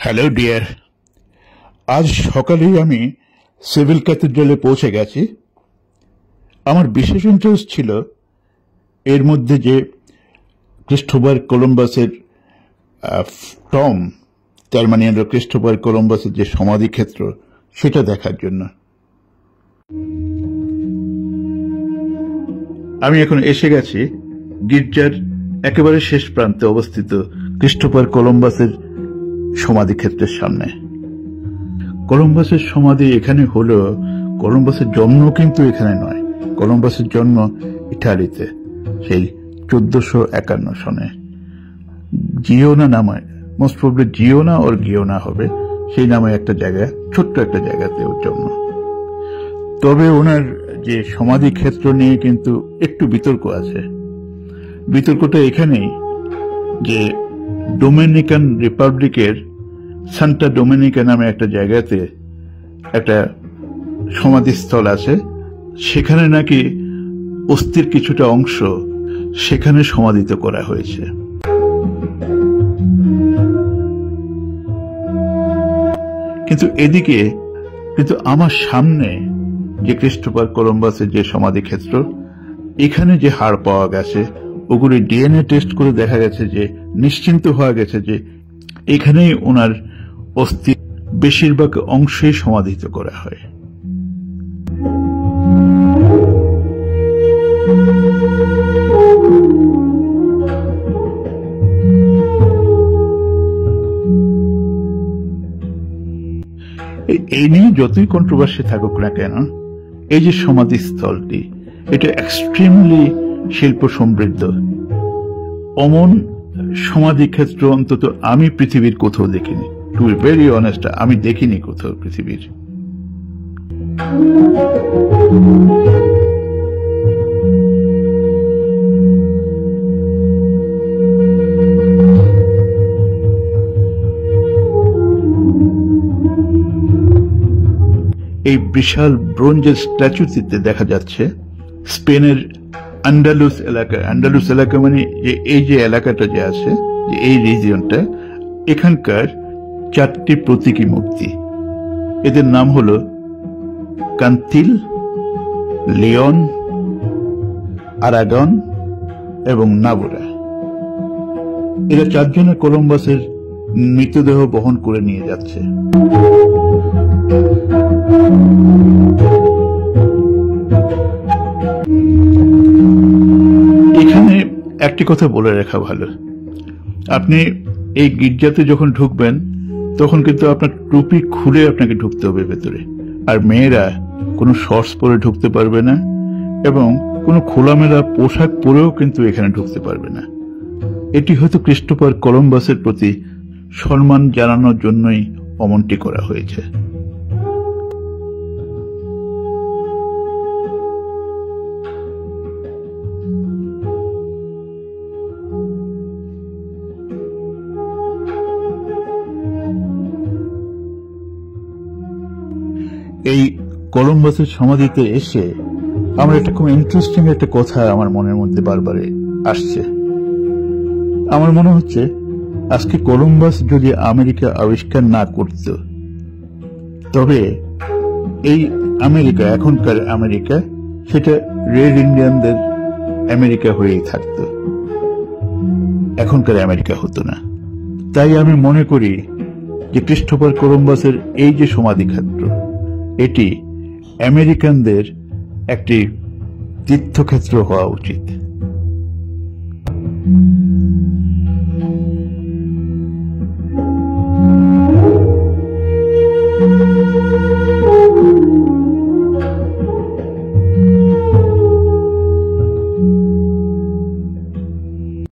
Hello dear, আজ সকালেই আমি সিভিল ক্যাথেড্রালে পৌঁছে গেছি। আমার বিশেষ ইন্টারেস্ট ছিল এর মধ্যে যে ক্রিস্টোফার কলম্বাসের টম, তার মানে ক্রিস্টোফার কলম্বাসের যে সমাধিক্ষেত্র, সেটা দেখার জন্য। আমি এখন এসে গেছি গির্জার একেবারে শেষ প্রান্তে অবস্থিত ক্রিস্টোফার কলম্বাসের সমাধিক্ষেত্রের সামনে। কলম্বাসের সমাধি এখানে হলেও কলম্বাসের জন্ম কিন্তু এখানে নয়। কলম্বাসের জন্ম ইটালিতে, সেই 1451 সনে জিওনা নামে, মোস্ট প্রবলি জিওনা ওর গিওনা হবে, সেই নামে একটা জায়গা, ছোট্ট একটা জায়গাতে ওর জন্ম। তবে ওনার যে সমাধি ক্ষেত্র নিয়ে কিন্তু একটু বিতর্ক আছে। বিতর্কটা এখানেই যে ডোমিনিকান রিপাবলিকের সান্টা ডোমিনিকা নামে একটা জায়গাতে একটা সমাধিস্থল আছে, সেখানে নাকি অস্থির কিছুটা অংশ সেখানে সমাধিত করা হয়েছে। কিন্তু এদিকে আমার সামনে যে ক্রিস্টোফার কলম্বাসের যে সমাধিক্ষেত্র, এখানে যে হাড় পাওয়া গেছে, ওগুলি ডিএনএ টেস্ট করে দেখা গেছে যে নিশ্চিন্ত হওয়া গেছে যে এখানেই ওনার অস্থি বেশিরভাগ অংশেই সমাধিত করা হয়। এই নিয়ে যতই কন্ট্রোভার্সি থাকুক না কেন, এই যে সমাধিস্থলটি, এটা এক্সট্রিমলি শিল্প সমৃদ্ধ। অমন সমাধিক্ষেত্র অন্তত আমি পৃথিবীর কোথাও দেখিনি। টু বি ভেরি অনেস্ট, আমি দেখিনি কোথাও পৃথিবীর। এই বিশাল ব্রোঞ্জের স্ট্যাচুটিতে দেখা যাচ্ছে স্পেনের আন্ডালুস এলাকা মানে এই যে এলাকাটা যে আছে, যে এই রিজিয়নটা, এখানকার 4টি প্রতীকী মূর্তি। এদের নাম হলো কান্তিল, লিওন, আরাগন এবং নাবোরা। এরা 4 জনে কলম্বাসের মৃতদেহ বহন করে নিয়ে যাচ্ছে। এখানে একটি কথা বলে রাখা ভালো, আপনি এই গির্জাতে যখন ঢুকবেন তখন কিন্তু আপনার টুপি খুলে আপনাকে ঢুকতে হবে ভেতরে। আর মেয়েরা কোনো শর্টস পরে ঢুকতে পারবে না এবং কোনো খোলামেলা পোশাক পরেও কিন্তু এখানে ঢুকতে পারবে না। এটি হয়তো ক্রিস্টোফার কলম্বাসের প্রতি সম্মান জানানোর জন্যই অমনটি করা হয়েছে। এই কলম্বাসের সমাধিতে এসে আমার একটা খুব ইন্টারেস্টিং একটা কথা আমার মনের মধ্যে বারবার আসছে। আমার মনে হচ্ছে আজকে কলম্বাস যদি আমেরিকা আবিষ্কার না করত, তবে এই আমেরিকা, এখনকার আমেরিকা, সেটা রেড ইন্ডিয়ানদের আমেরিকা হয়েই থাকত, এখনকার আমেরিকা হতো না। তাই আমি মনে করি যে ক্রিস্টোফার কলম্বাসের এই যে সমাধিক্ষেত্র, এটি আমেরিকানদের একটি তীর্থক্ষেত্র হওয়া উচিত।